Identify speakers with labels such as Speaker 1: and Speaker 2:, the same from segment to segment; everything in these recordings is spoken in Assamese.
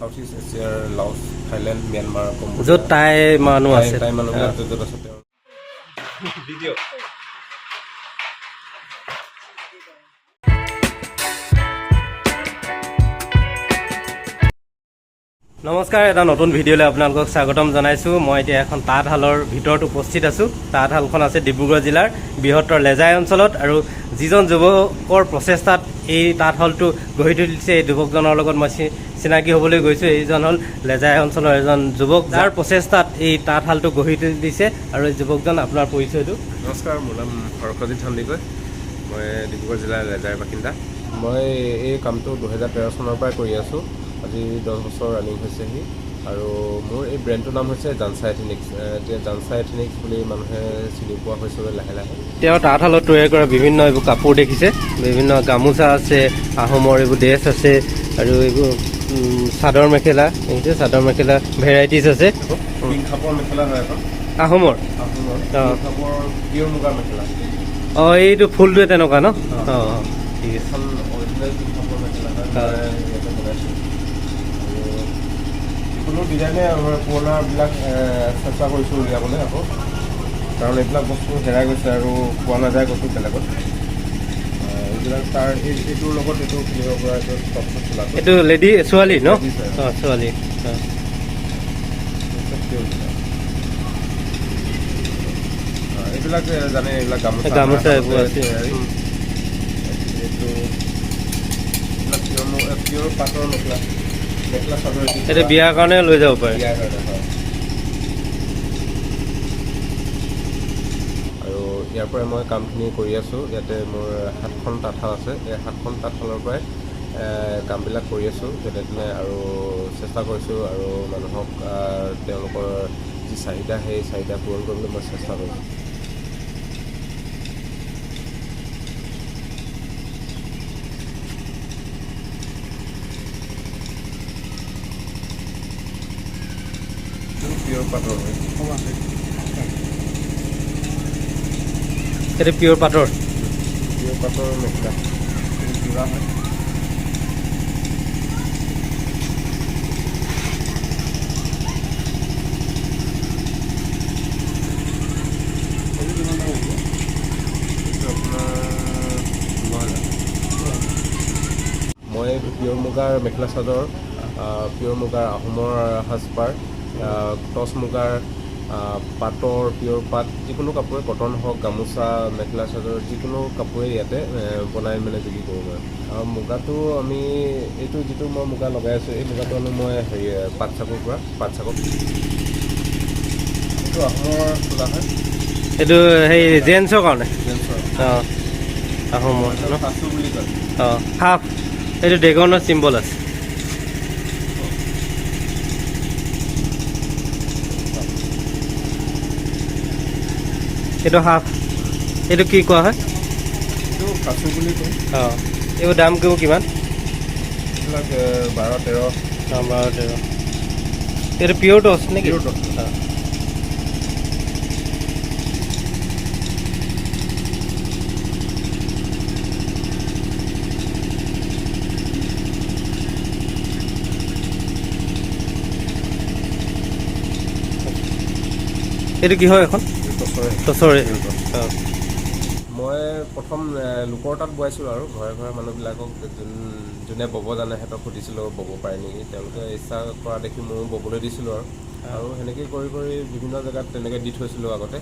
Speaker 1: সাউথ ইষ্ট এছিয়াৰ লাওছ, থাইলেণ্ড, ম্যানমাৰ, কম্বোডিয়া,
Speaker 2: য'ত টাই মানুহ আছে।
Speaker 1: টাই মানুহবিলাক য'ত আছে তেওঁ ভিডিঅ'।
Speaker 2: নমস্কাৰ, এটা নতুন ভিডিঅ'লৈ আপোনালোকক স্বাগতম জনাইছোঁ। মই এতিয়া এখন তাঁতশালৰ ভিতৰত উপস্থিত আছোঁ। তাঁতশালখন আছে ডিব্ৰুগড় জিলাৰ বৃহত্তৰ লেজাই অঞ্চলত, আৰু যিজন যুৱকৰ প্ৰচেষ্টাত এই তাঁতশালটো গঢ়ি তুলিছে, এই যুৱকজনৰ লগত মই চিনাকি হ'বলৈ গৈছোঁ। এইজন হ'ল লেজাই অঞ্চলৰ এজন যুৱক, যাৰ প্ৰচেষ্টাত এই তাঁতশালটো গঢ়ি তুলিছে। আৰু এই যুৱকজন, আপোনাৰ পৰিচয়টো?
Speaker 1: নমস্কাৰ, মোৰ নাম হৰকজিৎ সন্দিকৈ। মই ডিব্ৰুগড় জিলাৰ লেজাইৰ বাসিন্দা। মই এই কামটো 2013 চনৰ পৰাই কৰি আছোঁ। আজি 10 বছৰ ৰানিং হৈছেহি। আৰু মোৰ এই ব্ৰেণ্ডটোৰ নাম হৈছে জানচা এথেনিক্স। এতিয়া জানচা এথেনিক্স বুলি মানুহে চিনি পোৱা হৈছে লাহে লাহে।
Speaker 2: তেওঁ তাঁতশালত তৈয়াৰ কৰা বিভিন্ন এইবোৰ কাপোৰ দেখিছে, বিভিন্ন গামোচা আছে, আহোমৰ এইবোৰ ড্ৰেছ আছে, আৰু এইবোৰ চাদৰ মেখেলা, দেখিছে চাদৰ মেখেলা ভেৰাইটিজ আছে।
Speaker 1: পিং খাপৰ মেখেলা হয় এখন,
Speaker 2: আহোমৰ।
Speaker 1: পিং খাপৰ পিয়ৰ মুগাৰ মেখেলা।
Speaker 2: অঁ, এইটো ফুলটোৱে তেনেকুৱা ন? অঁ, ঠিক আছে।
Speaker 1: এখন অৰিজিনেল পিং খাপৰ মেখেলা হয়, ইয়াতে বনাইছোঁ। যিকোনো ডিজাইনে আমাৰ পুৰণাবিলাক চেষ্টা কৰিছোঁ উলিয়াবলৈ আকৌ, কাৰণ এইবিলাক বস্তু হেৰাই গৈছে আৰু পোৱা নাযায় ক'তো বেলেগত। এইবিলাক তাৰ এইটোৰ লগত এইটো কিনিব পৰা এইটো টপটো খোলা।
Speaker 2: এইটো লেডি ছোৱালী ন? অঁ, ছোৱালী।
Speaker 1: এইবিলাক জানে, এইবিলাক গামোচা
Speaker 2: এইবোৰ আছে।
Speaker 1: এইটো পিয়ৰ পাটৰ মেখেলা চাদৰ,
Speaker 2: এইটো বিয়াৰ কাৰণে লৈ যাব পাৰে।
Speaker 1: বিয়াৰ কাৰণে হয়। আৰু ইয়াৰ পৰাই মই কামখিনি কৰি আছোঁ। ইয়াতে মোৰ 7খন তাঁতশাল আছে। এই 7খন তাঁতশালৰ পৰাই কামবিলাক কৰি আছোঁ যেনে তেনে, আৰু চেষ্টা কৰিছোঁ আৰু মানুহক তেওঁলোকৰ যি চাহিদা, সেই চাহিদা পূৰণ কৰিবলৈ মই চেষ্টা কৰিছোঁ। পিয়ৰ পাটৰ হয়,
Speaker 2: এইটো পিয়ৰ পাটৰ
Speaker 1: মেখেলা যোৰা হয়। মই পিয়ৰ মুগাৰ মেখেলা চাদৰ, পিয়ৰ মুগাৰ আহোমৰ সাজপাৰ, টচ মুগাৰ, পাটৰ পিয়ৰ পাট, যিকোনো কাপোৰে, কটন হওক, গামোচা, মেখেলা চাদৰ, যিকোনো কাপোৰে ইয়াতে বনাই মানে বিক্ৰী কৰোঁ মই। আৰু মুগাটো আমি এইটো যিটো মই মুগা লগাই আছোঁ, এই মুগাটো আনো মই পাটচাকৰ পৰা। এইটো আহোমৰ চোলা হয়।
Speaker 2: এইটো সেই জেন্টছৰ কাৰণে। অঁ, আহোমৰ
Speaker 1: সাঁচু বুলি কয়।
Speaker 2: অঁ, হাফ। এইটো ড্ৰেগনৰ চিম্বল আছে। এইটো হাফ। এইটো কি কোৱা হয়?
Speaker 1: এইটো সাঁচু বুলি কয়।
Speaker 2: অঁ, এইবোৰ দাম কিমান?
Speaker 1: এইবিলাক 12-13।
Speaker 2: অঁ, 12-13। এইটো পিয়ৰ টচ নেকি?
Speaker 1: পিয়ৰ টচ।
Speaker 2: অঁ, এইটো কি হয় এখন? টচৰে। অঁ,
Speaker 1: মই প্ৰথম লোকৰ তাত বোৱাইছিলোঁ, আৰু ঘৰে ঘৰে মানুহবিলাকক যোনে ব'ব জানে সিহঁতক সুধিছিলোঁ ব'ব পাৰে নেকি। তেওঁলোকে ইচ্ছা কৰা দেখি ময়ো ব'বলৈ দিছিলোঁ, আৰু সেনেকৈ কৰি কৰি বিভিন্ন জেগাত তেনেকৈ দি থৈছিলোঁ আগতে,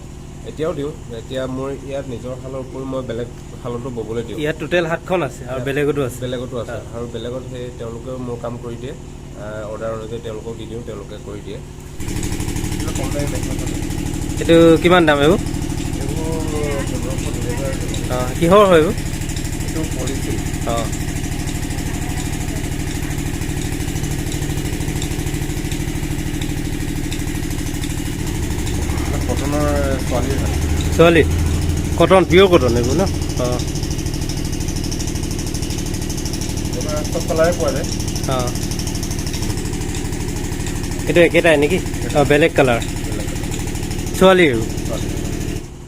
Speaker 1: এতিয়াও দিওঁ। এতিয়া মোৰ ইয়াত নিজৰ শালৰ উপৰিও মই বেলেগ শালতো ব'বলৈ দিওঁ।
Speaker 2: ইয়াত টোটেল 7খন আছে, আৰু বেলেগতো আছে।
Speaker 1: আৰু বেলেগত সেই তেওঁলোকেও মোৰ কাম কৰি দিয়ে। অৰ্ডাৰ অনুযায়ী তেওঁলোকক দি দিওঁ, তেওঁলোকে কৰি দিয়ে। কম দামী মেখেলা চাদৰ।
Speaker 2: এইটো কিমান দাম এইবোৰ?
Speaker 1: এইবোৰ 1500-2000।
Speaker 2: অঁ, কিহৰ হয় এইবোৰ?
Speaker 1: এইটো পলিচিল।
Speaker 2: অঁ,
Speaker 1: কটনৰ ছোৱালীৰ হয়।
Speaker 2: ছোৱালী কটন, পিয়ৰ কটন এইবোৰ ন? অঁ,
Speaker 1: চব কালাৰে পোৱা যায়।
Speaker 2: অঁ, এইটো একেটাই নেকি? অঁ, বেলেগ কালাৰ। ছোৱালীৰ।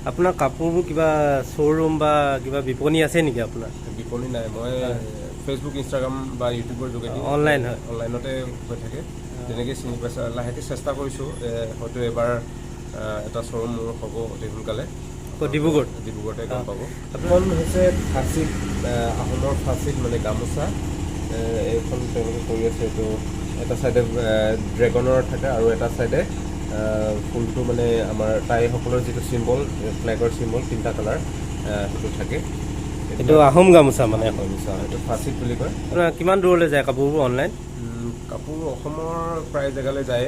Speaker 2: আপোনাৰ কাপোৰবোৰ কিবা শ্ব'ৰুম বা কিবা বিপণী আছে নেকি আপোনাৰ?
Speaker 1: বিপণী নাই, মই ফেচবুক ইনষ্টাগ্ৰাম বা ইউটিউবৰ যোগেদি
Speaker 2: অনলাইন হয়
Speaker 1: অনলাইনতে হৈ থাকে তেনেকৈ চিনি পাইছে লাহেকৈ চেষ্টা কৰিছোঁ হয়তো এবাৰ এটা শ্ব'ৰুম মোৰ হ'ব অতি সোনকালে ডিব্ৰুগড়তে গম পাব এখন হৈছে ফাঁচিত আহোমৰ ফাঁচিত মানে গামোচা এইখন তেওঁলোকে কৰি আছে এইটো এটা চাইডে ড্ৰেগনৰ থাকে আৰু এটা চাইডে ফুলটো মানে আমাৰ টাইসকলৰ যিটো চিম্বল ফ্লেগৰ চিম্বল 3টা কালাৰ সেইটো থাকে
Speaker 2: এইটো আহোম গামোচা মানে
Speaker 1: গামোচা এইটো ফাঁচিত বুলি কয়
Speaker 2: আপোনাৰ কিমান দূৰলৈ যায় কাপোৰবোৰ অনলাইন
Speaker 1: কাপোৰ অসমৰ প্ৰায় জেগালৈ যায়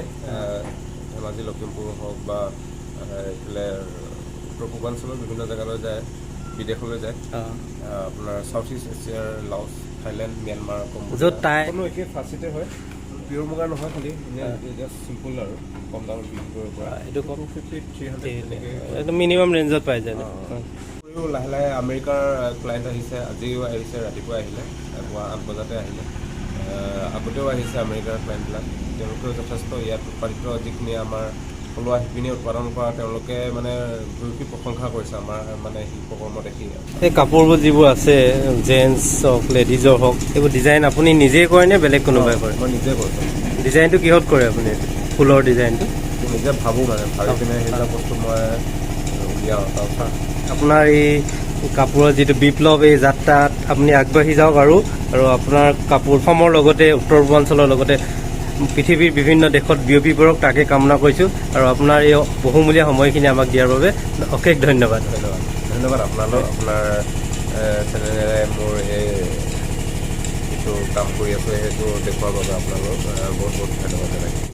Speaker 1: ধেমাজি লখিমপুৰ হওক বা এইফালে উত্তৰ পূৰ্বাঞ্চলৰ বিভিন্ন জেগালৈ যায় বিদেশলৈ যায় আপোনাৰ চাউথ ইষ্ট এছিয়াৰ লাওছ থাইলেণ্ড ম্যানমাৰ
Speaker 2: য'ত
Speaker 1: কোনো একেই ফাঁচিতে হয় পিয়ৰ মুগা নহয় খালি জাষ্ট চিম্পল আৰু কম দামত বিক্ৰী কৰিব পৰা
Speaker 2: এইটো
Speaker 1: 250-300 তেনেকৈ
Speaker 2: এইটো মিনিমাম ৰেঞ্জত পাই যায়
Speaker 1: লাহে লাহে আমেৰিকাৰ ক্লাইণ্ট আহিছে আজিও আহিছে ৰাতিপুৱা আহিলে পুৱা 8 বজাতে আহিলে আগতেও আহিছে আমেৰিকাৰ ক্লাইণ্টবিলাক তেওঁলোকেও যথেষ্ট ইয়াত উৎপাদিত যিখিনি আমাৰ থলুৱা শিপিনী উৎপাদন কৰা তেওঁলোকে মানে ভূয়সী প্ৰশংসা কৰিছে আমাৰ মানে শিল্পকৰ্ম দেখি
Speaker 2: এই কাপোৰবোৰ যিবোৰ আছে জেন্টছ হওক লেডিজৰ হওক এইবোৰ ডিজাইন আপুনি নিজেই কৰে নে বেলেগ কোনোবাই কৰে
Speaker 1: মই নিজে কৰিছোঁ
Speaker 2: ডিজাইনটো কিহত কৰে আপুনি ফুলৰ ডিজাইনটো
Speaker 1: নিজে ভাবোঁ মানে ভাবি পিনে সেইবিলাক বস্তু মই উলিয়াওঁ তাৰপৰা
Speaker 2: আপোনাৰ এই কাপোৰৰ যিটো বিপ্লৱ এই যাত্ৰাত আপুনি আগবাঢ়ি যাওক আৰু আপোনাৰ কাপোৰ অসমৰ লগতে উত্তৰ পূৰ্বাঞ্চলৰ লগতে পৃথিৱীৰ বিভিন্ন দেশত বিয়পি পৰক তাকে কামনা কৰিছোঁ আৰু আপোনাৰ এই বহুমূলীয়া সময়খিনি আমাক দিয়াৰ বাবে অশেষ ধন্যবাদ
Speaker 1: ধন্যবাদ আপোনালৈ আপোনাৰ চেনেলেৰে মোৰ এই যিটো কাম কৰি আছোঁ সেইটো দেখুৱাৰ বাবে আপোনালোক বহুত বহুত ধন্যবাদ জনাইছোঁ